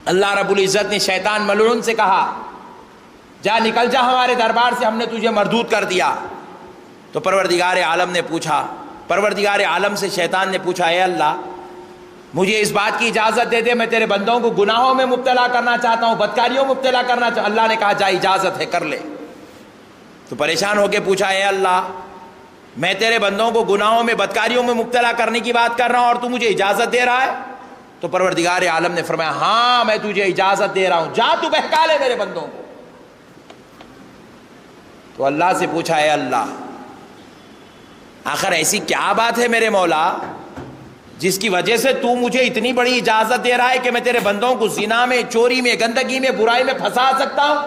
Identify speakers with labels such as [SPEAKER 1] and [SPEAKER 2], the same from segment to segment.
[SPEAKER 1] اللہ رب العزت نے شیطان ملعون سے کہا جا نکل جا ہمارے دربار سے، ہم نے تجھے مردود کر دیا۔ تو پروردگار عالم نے پوچھا، پروردگار عالم سے شیطان نے پوچھا اے اللہ مجھے اس بات کی اجازت دے دے، میں تیرے بندوں کو گناہوں میں مبتلا کرنا چاہتا ہوں، بدکاریوں میں مبتلا کرنا چاہتا ہوں۔ اللہ نے کہا جا اجازت ہے، کر لے۔ تو پریشان ہو کے پوچھا اے اللہ میں تیرے بندوں کو گناہوں میں بدکاریوں میں مبتلا کرنے کی بات کر رہا ہوں اور تو مجھے اجازت دے رہا ہے؟ تو پروردگار عالم نے فرمایا ہاں میں تجھے اجازت دے رہا ہوں، جا تو بہکا لے میرے بندوں کو۔ تو اللہ سے پوچھا اے اللہ آخر ایسی کیا بات ہے میرے مولا جس کی وجہ سے تو مجھے اتنی بڑی اجازت دے رہا ہے کہ میں تیرے بندوں کو زنا میں، چوری میں، گندگی میں، برائی میں پھنسا سکتا ہوں؟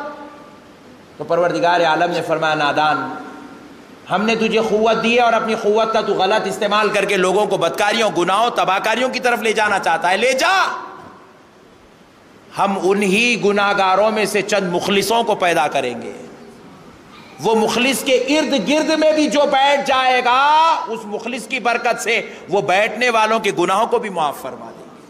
[SPEAKER 1] تو پروردگار عالم نے فرمایا نادان، ہم نے تجھے قوت دی ہے اور اپنی قوت کا تو غلط استعمال کر کے لوگوں کو بدکاریوں، گناہوں، تباہکاریوں کی طرف لے جانا چاہتا ہے، لے جا۔ ہم انہی گناہگاروں میں سے چند مخلصوں کو پیدا کریں گے، وہ مخلص کے ارد گرد میں بھی جو بیٹھ جائے گا اس مخلص کی برکت سے وہ بیٹھنے والوں کے گناہوں کو بھی معاف فرما دیں گے،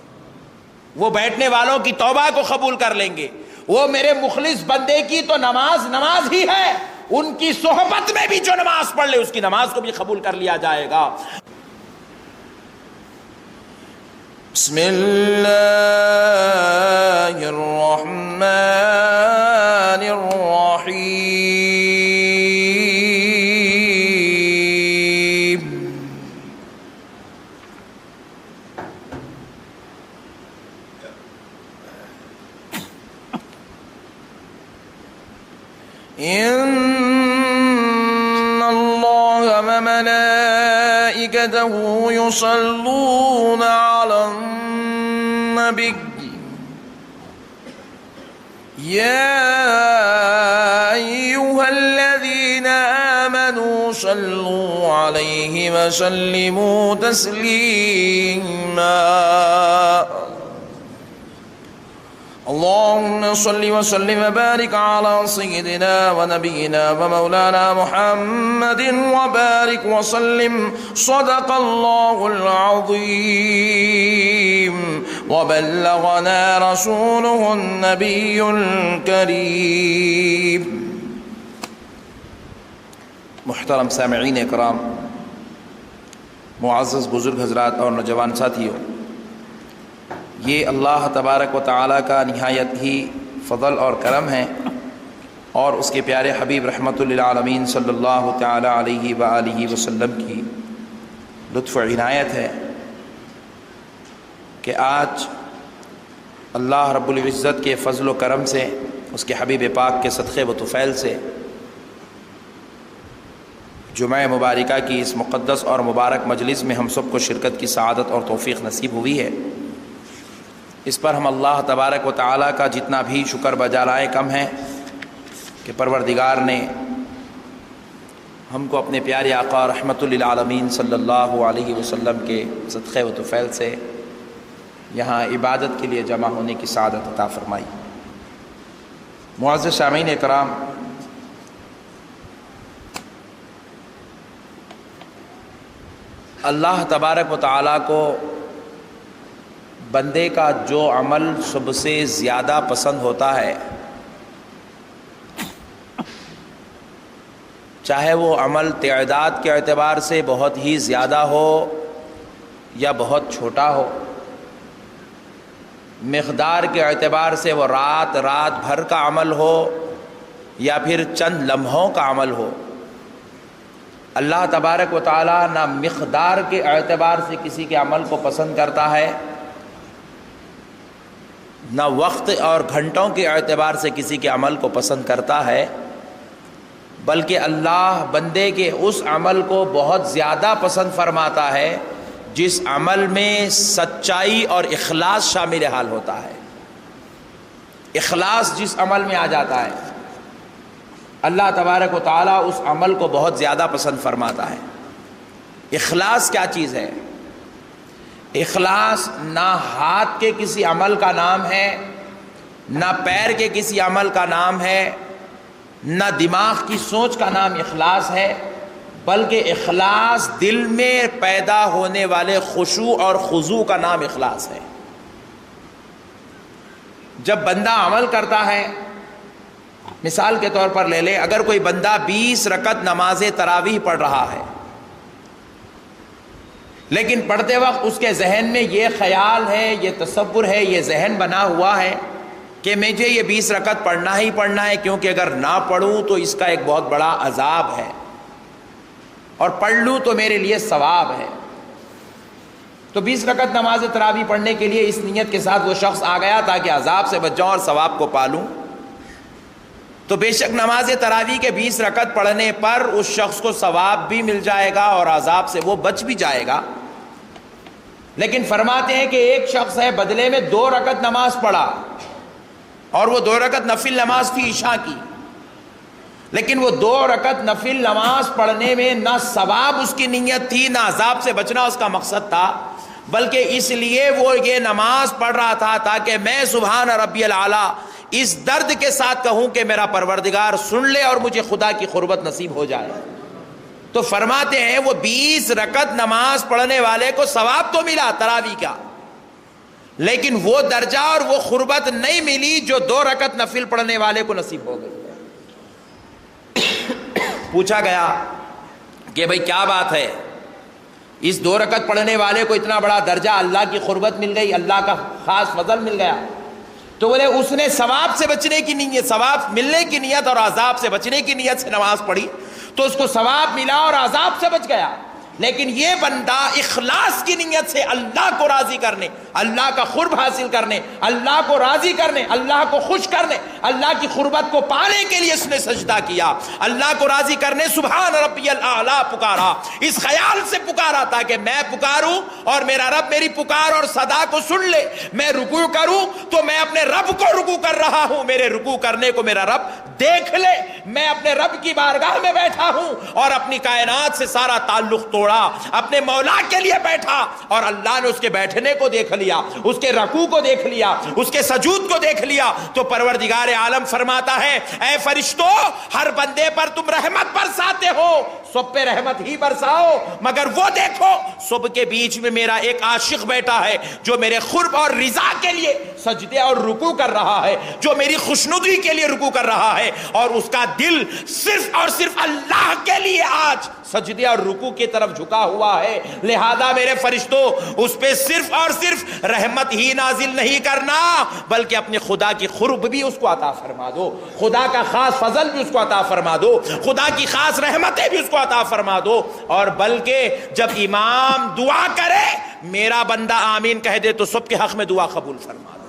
[SPEAKER 1] وہ بیٹھنے والوں کی توبہ کو قبول کر لیں گے۔ وہ میرے مخلص بندے کی تو نماز ہی ہے، ان کی صحبت میں بھی جو نماز پڑھ لے اس کی نماز کو بھی قبول کر لیا جائے گا۔ بسم اللہ الرحمن الرحیم۔ ان اللہ وملائکته یصلون علی النبی یا ایها الذین آمنوا صلوا علیہ وسلموا تسلیما۔ اللهم صل وسلم وبارك على سيدنا ونبينا ومولانا محمد وبارك وسلم۔ صدق الله العظيم وبلغنا رسوله النبي الكريم۔ محترم سامعین اکرام، معزز بزرگ حضرات اور نوجوان ساتھیوں، یہ اللہ تبارک و تعالیٰ کا نہایت ہی فضل اور کرم ہے اور اس کے پیارے حبیب رحمۃ للعالمین صلی اللہ تعالیٰ علیہ وآلہ وسلم کی لطف و عنایت ہے کہ آج اللہ رب العزت کے فضل و کرم سے، اس کے حبیب پاک کے صدقے و طفیل سے جمعہ مبارکہ کی اس مقدس اور مبارک مجلس میں ہم سب کو شرکت کی سعادت اور توفیق نصیب ہوئی ہے۔ اس پر ہم اللہ تبارک و تعالیٰ کا جتنا بھی شکر بجا لائیں کم ہے کہ پروردگار نے ہم کو اپنے پیارے آقا رحمۃ للعالمین صلی اللہ علیہ وسلم کے صدقے و طفیل سے یہاں عبادت کے لیے جمع ہونے کی سعادت عطا فرمائی۔ معزز سامعین اکرام، اللہ تبارک و تعالیٰ کو بندے کا جو عمل سب سے زیادہ پسند ہوتا ہے، چاہے وہ عمل تعداد کے اعتبار سے بہت ہی زیادہ ہو یا بہت چھوٹا ہو، مقدار کے اعتبار سے وہ رات بھر کا عمل ہو یا پھر چند لمحوں کا عمل ہو، اللہ تبارک و تعالیٰ نہ مقدار کے اعتبار سے کسی کے عمل کو پسند کرتا ہے، نہ وقت اور گھنٹوں کے اعتبار سے کسی کے عمل کو پسند کرتا ہے، بلکہ اللہ بندے کے اس عمل کو بہت زیادہ پسند فرماتا ہے جس عمل میں سچائی اور اخلاص شامل حال ہوتا ہے۔ اخلاص جس عمل میں آ جاتا ہے اللہ تبارک و تعالیٰ اس عمل کو بہت زیادہ پسند فرماتا ہے۔ اخلاص کیا چیز ہے؟ اخلاص نہ ہاتھ کے کسی عمل کا نام ہے، نہ پیر کے کسی عمل کا نام ہے، نہ دماغ کی سوچ کا نام اخلاص ہے، بلکہ اخلاص دل میں پیدا ہونے والے خشوع اور خضوع کا نام اخلاص ہے۔ جب بندہ عمل کرتا ہے، مثال کے طور پر لے لے، اگر کوئی بندہ 20 رکعت نماز تراویح پڑھ رہا ہے، لیکن پڑھتے وقت اس کے ذہن میں یہ خیال ہے، یہ تصور ہے، یہ ذہن بنا ہوا ہے کہ مجھے یہ 20 رکعت پڑھنا ہی پڑھنا ہے، کیونکہ اگر نہ پڑھوں تو اس کا ایک بہت بڑا عذاب ہے، اور پڑھ لوں تو میرے لیے ثواب ہے، تو 20 رکعت نماز تراویح پڑھنے کے لیے اس نیت کے ساتھ وہ شخص آ گیا تاکہ عذاب سے بچ جاؤں اور ثواب کو پالوں، تو بے شک نماز تراویح کے 20 رکعت پڑھنے پر اس شخص کو ثواب بھی مل جائے گا اور عذاب سے وہ بچ بھی جائے گا۔ لیکن فرماتے ہیں کہ ایک شخص ہے بدلے میں 2 رکعت نماز پڑھا، اور وہ 2 رکعت نفل نماز تھی عشاء کی، لیکن وہ 2 رکعت نفل نماز پڑھنے میں نہ ثواب اس کی نیت تھی، نہ عذاب سے بچنا اس کا مقصد تھا، بلکہ اس لیے وہ یہ نماز پڑھ رہا تھا تاکہ میں سبحان ربی العلیٰ اس درد کے ساتھ کہوں کہ میرا پروردگار سن لے اور مجھے خدا کی قربت نصیب ہو جائے۔ تو فرماتے ہیں وہ 20 رکعت نماز پڑھنے والے کو ثواب تو ملا تراویح کا، لیکن وہ درجہ اور وہ قربت نہیں ملی جو 2 رکعت نفل پڑھنے والے کو نصیب ہو گئی۔ پوچھا گیا کہ بھئی کیا بات ہے، اس 2 رکعت پڑھنے والے کو اتنا بڑا درجہ، اللہ کی قربت مل گئی، اللہ کا خاص فضل مل گیا، تو بولے اس نے ثواب سے بچنے کی نیت، ثواب ملنے کی نیت اور عذاب سے بچنے کی نیت سے نماز پڑھی تو اس کو ثواب ملا اور عذاب سے بچ گیا، لیکن یہ بندہ اخلاص کی نیت سے اللہ کو راضی کرنے، اللہ کا قرب حاصل کرنے، اللہ کو راضی کرنے، اللہ کو خوش کرنے، اللہ کی قربت کو پانے کے لیے اس نے سجدہ کیا، اللہ کو راضی کرنے سبحان ربی الاعلیٰ پکارا، اس خیال سے پکارا تاکہ میں پکاروں اور میرا رب میری پکار اور صدا کو سن لے، میں رکوع کروں تو میں اپنے رب کو رکوع کر رہا ہوں، میرے رکوع کرنے کو میرا رب دیکھ لے، میں اپنے رب کی بارگاہ میں بیٹھا ہوں اور اپنی کائنات سے سارا تعلق توڑا، اپنے مولا کے لیے بیٹھا، اور اللہ نے اس کے بیٹھنے کو دیکھ لیا، اس کے رکوع کو دیکھ لیا، اس کے سجود کو دیکھ لیا، تو پروردگار عالم فرماتا ہے اے فرشتو، ہر بندے پر تم رحمت برساتے ہو، سب پہ رحمت ہی برساؤ، مگر وہ دیکھو سب کے بیچ میں میرا ایک عاشق بیٹھا ہے جو میرے قرب اور رضا کے لیے سجدے اور رکوع کر رہا ہے، جو میری خوشنودی کے لیے رکوع کر رہا ہے، اور اس کا دل صرف اور صرف اللہ کے لیے آج سجدے اور رکوع کی طرف جھکا ہوا ہے، لہذا میرے فرشتوں اس پہ صرف اور صرف رحمت ہی نازل نہیں کرنا بلکہ اپنے خدا کی قرب بھی اس کو عطا فرما دو، خدا کا خاص فضل بھی اس کو عطا فرما دو، خدا کی خاص رحمتیں بھی اس کو عطا فرما دو، اور بلکہ جب امام دعا کرے میرا بندہ آمین کہہ دے تو سب کے حق میں دعا قبول فرما دو۔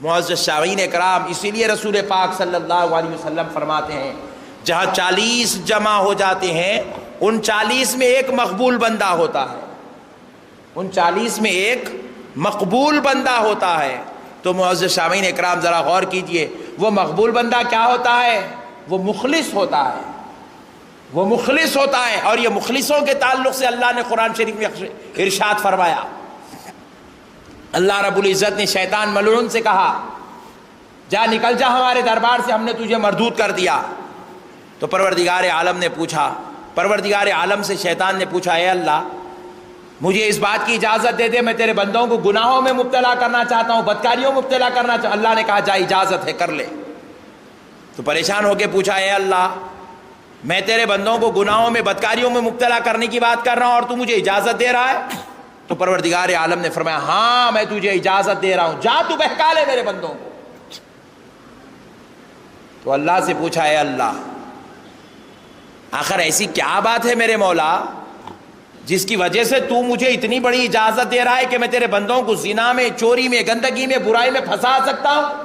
[SPEAKER 1] معزز سامعین اکرام، اسی لیے رسول پاک صلی اللہ علیہ وسلم فرماتے ہیں جہاں 40 جمع ہو جاتے ہیں ان 40 میں ایک مقبول بندہ ہوتا ہے، ان 40 میں ایک مقبول بندہ ہوتا ہے۔ تو معزز سامعین اکرام ذرا غور کیجئے، وہ مقبول بندہ کیا ہوتا ہے؟ وہ مخلص ہوتا ہے، وہ مخلص ہوتا ہے، اور یہ مخلصوں کے تعلق سے اللہ نے قرآن شریف میں ارشاد فرمایا، اللہ رب العزت نے شیطان ملعون سے کہا جا نکل جا ہمارے دربار سے، ہم نے تجھے مردود کر دیا۔ تو پروردگار عالم نے پوچھا، پروردگار عالم سے شیطان نے پوچھا اے اللہ مجھے اس بات کی اجازت دے دے، میں تیرے بندوں کو گناہوں میں مبتلا کرنا چاہتا ہوں، بدکاریوں میں مبتلا کرنا چاہتا ہوں۔ اللہ نے کہا جا اجازت ہے، کر لے۔ تو پریشان ہو کے پوچھا اے اللہ میں تیرے بندوں کو گناہوں میں بدکاریوں میں مبتلا کرنے کی بات کر رہا ہوں اور تو مجھے اجازت دے رہا ہے؟ تو پروردگار عالم نے فرمایا ہاں میں تجھے اجازت دے رہا ہوں، جا تو بہکا لے میرے بندوں کو۔ تو اللہ سے پوچھا اے اللہ آخر ایسی کیا بات ہے میرے مولا جس کی وجہ سے تو مجھے اتنی بڑی اجازت دے رہا ہے کہ میں تیرے بندوں کو زنا میں، چوری میں، گندگی میں، برائی میں پھنسا سکتا ہوں؟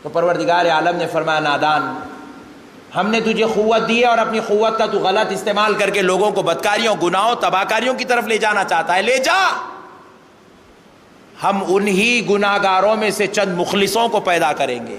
[SPEAKER 1] تو پروردگار عالم نے فرمایا نادان، ہم نے تجھے قوت دی ہے اور اپنی قوت کا تو غلط استعمال کر کے لوگوں کو بدکاریوں، گناہوں، تباہکاریوں کی طرف لے جانا چاہتا ہے، لے جا۔ ہم انہی گناہگاروں میں سے چند مخلصوں کو پیدا کریں گے،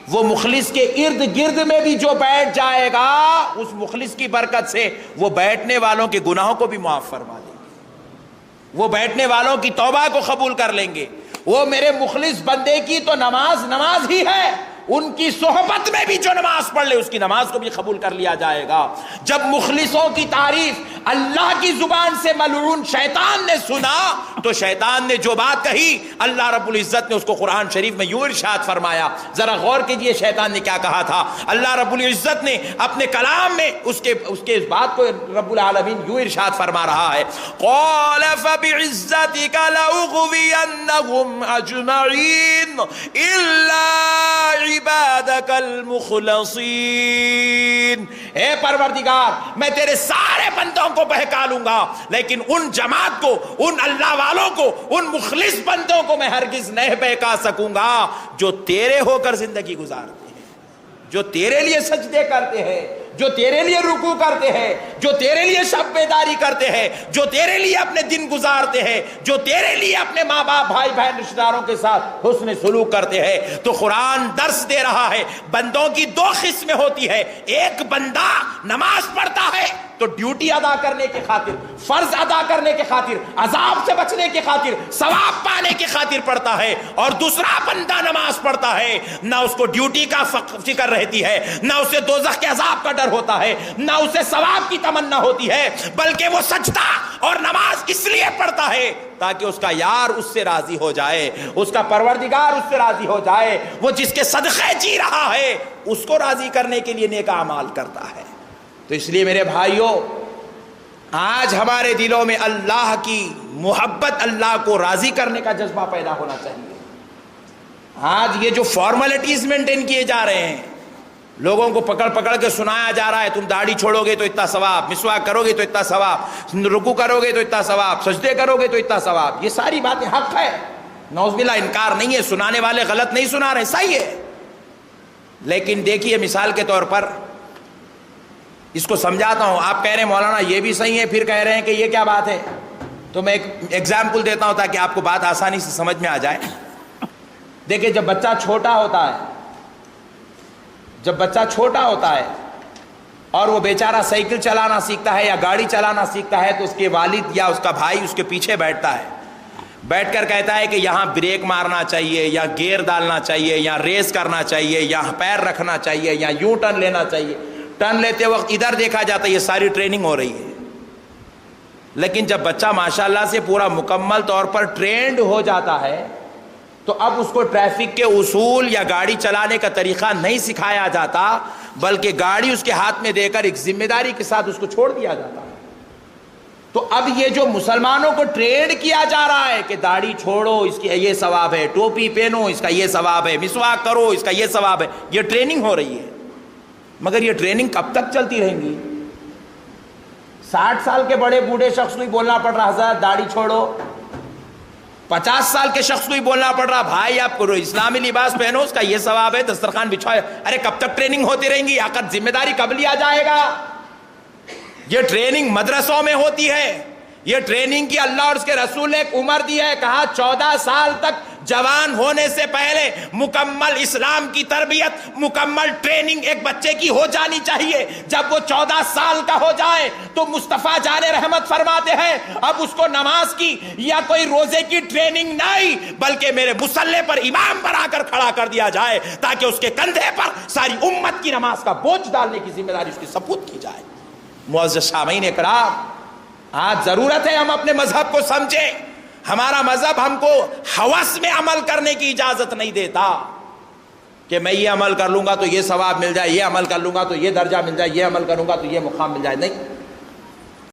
[SPEAKER 1] وہ مخلص کے ارد گرد میں بھی جو بیٹھ جائے گا اس مخلص کی برکت سے وہ بیٹھنے والوں کے گناہوں کو بھی معاف فرما دیں گے، وہ بیٹھنے والوں کی توبہ کو قبول کر لیں گے۔ وہ میرے مخلص بندے کی تو نماز ہی ہے، ان کی صحبت میں بھی جو نماز پڑھ لے اس کی نماز کو بھی قبول کر لیا جائے گا۔ جب مخلصوں کی تعریف اللہ کی زبان سے ملعون شیطان نے سنا تو شیطان نے جو بات کہی اللہ رب العزت نے اس کو قرآن شریف میں یوں ارشاد فرمایا، ذرا غور کیجئے شیطان نے کیا کہا تھا۔ اللہ رب العزت نے اپنے کلام میں اس کے اس بات کو رب العالمین یوں ارشاد فرما رہا ہے، قال فبعزتک لأغوینہم اجمعین الا عبادک المخلصین۔ اے پروردگار میں تیرے سارے بندوں کو بہکا لوں گا، لیکن ان جماعت کو، ان اللہ والوں کو، ان مخلص بندوں کو میں ہرگز نہیں بہکا سکوں گا جو تیرے ہو کر زندگی گزارتے ہیں، جو تیرے لیے سجدے کرتے ہیں، جو تیرے لیے رکوع کرتے ہیں، جو تیرے لیے شب بیداری کرتے ہیں، جو تیرے لیے اپنے دن گزارتے ہیں، جو تیرے لیے اپنے ماں باپ بھائی بہن رشتہ داروں کے ساتھ حسن سلوک کرتے ہیں۔ تو قرآن درس دے رہا ہے بندوں کی دو قسمیں ہوتی ہے، ایک بندہ نماز پڑھتا ہے تو ڈیوٹی ادا کرنے کی خاطر، فرض ادا کرنے کی خاطر، عذاب سے بچنے کی خاطر، ثواب پانے کی خاطر پڑھتا ہے، اور دوسرا بندہ نماز پڑھتا ہے نہ اس کو ڈیوٹی کا فکر رہتی ہے، نہ اسے دوزخ کے عذاب کا ڈر ہوتا ہے، نہ اسے ثواب کی تمنا ہوتی ہے، بلکہ وہ سجدہ اور نماز اس لیے پڑھتا ہے تاکہ اس کا یار اس سے راضی ہو جائے، اس کا پروردگار اس سے راضی ہو جائے، وہ جس کے صدقے جی رہا ہے اس کو راضی کرنے کے لیے نیک اعمال کرتا ہے۔ تو اس لیے میرے بھائیوں، آج ہمارے دلوں میں اللہ کی محبت، اللہ کو راضی کرنے کا جذبہ پیدا ہونا چاہیے۔ آج یہ جو فارمیلٹیز مینٹین کیے جا رہے ہیں، لوگوں کو پکڑ پکڑ کے سنایا جا رہا ہے تم داڑھی چھوڑو گے تو اتنا ثواب، مسواک کرو گے تو اتنا ثواب، رکوع کرو گے تو اتنا ثواب، سجدے کرو گے تو اتنا ثواب، یہ ساری باتیں حق ہے، نعوذ باللہ انکار نہیں ہے، سنانے والے غلط نہیں سنا رہے، صحیح ہے۔ لیکن دیکھیے مثال کے طور پر اس کو سمجھاتا ہوں، آپ کہہ رہے ہیں مولانا یہ بھی صحیح ہے، پھر کہہ رہے ہیں کہ یہ کیا بات ہے، تو میں ایک ایگزامپل دیتا ہوں تاکہ آپ کو بات آسانی سے سمجھ میں آ جائے۔ دیکھیں جب بچہ چھوٹا ہوتا ہے، جب بچہ چھوٹا ہوتا ہے اور وہ بیچارہ سائیکل چلانا سیکھتا ہے یا گاڑی چلانا سیکھتا ہے تو اس کے والد یا اس کا بھائی اس کے پیچھے بیٹھتا ہے، بیٹھ کر کہتا ہے کہ یہاں بریک مارنا چاہیے یا گیئر ڈالنا چاہیے یا ریس کرنا چاہیے یا پیر رکھنا چاہیے یا یوں ٹرن لینا چاہیے، ٹرن لیتے وقت ادھر دیکھا جاتا ہے، یہ ساری ٹریننگ ہو رہی ہے۔ لیکن جب بچہ ماشاءاللہ سے پورا مکمل طور پر ٹرینڈ ہو جاتا ہے تو اب اس کو ٹریفک کے اصول یا گاڑی چلانے کا طریقہ نہیں سکھایا جاتا، بلکہ گاڑی اس کے ہاتھ میں دے کر ایک ذمہ داری کے ساتھ اس کو چھوڑ دیا جاتا ہے۔ تو اب یہ جو مسلمانوں کو ٹرینڈ کیا جا رہا ہے کہ داڑھی چھوڑو اس کی یہ ثواب ہے، ٹوپی پہنو اس کا یہ ثواب ہے، مسواک کرو اس کا یہ ثواب ہے، یہ ٹریننگ ہو رہی ہے۔ مگر یہ ٹریننگ کب تک چلتی رہیں گی؟ 60 سال کے بڑے بوڑھے شخص کو ہی بولنا پڑ رہا حضرت داڑھی چھوڑو، 50 سال کے شخص کو ہی بولنا پڑ رہا بھائی آپ کو اسلامی لباس پہنو اس کا یہ ثواب ہے، دسترخوان بچھاؤ۔ ارے کب تک ٹریننگ ہوتی رہیں گی؟ آخر ذمہ داری کب لیا جائے گا؟ یہ ٹریننگ مدرسوں میں ہوتی ہے، یہ ٹریننگ کی اللہ اور اس کے رسول نے ایک عمر دی ہے، کہا 14 سال تک جوان ہونے سے پہلے مکمل اسلام کی تربیت، مکمل ٹریننگ ایک بچے کی ہو جانی چاہیے۔ جب وہ 14 سال کا ہو جائے تو مصطفیٰ جان رحمت فرماتے ہیں اب اس کو نماز کی یا کوئی روزے کی ٹریننگ نہیں، بلکہ میرے مصلی پر امام بنا کر کھڑا کر دیا جائے تاکہ اس کے کندھے پر ساری امت کی نماز کا بوجھ ڈالنے کی ذمہ داری اس کی سپرد کی جائے۔ معزز سامعین اکرام، آج ضرورت ہے ہم اپنے مذہب کو سمجھیں۔ ہمارا مذہب ہم کو ہوس میں عمل کرنے کی اجازت نہیں دیتا کہ میں یہ عمل کر لوں گا تو یہ ثواب مل جائے، یہ عمل کر لوں گا تو یہ درجہ مل جائے، یہ عمل کروں گا تو یہ مقام مل جائے، نہیں۔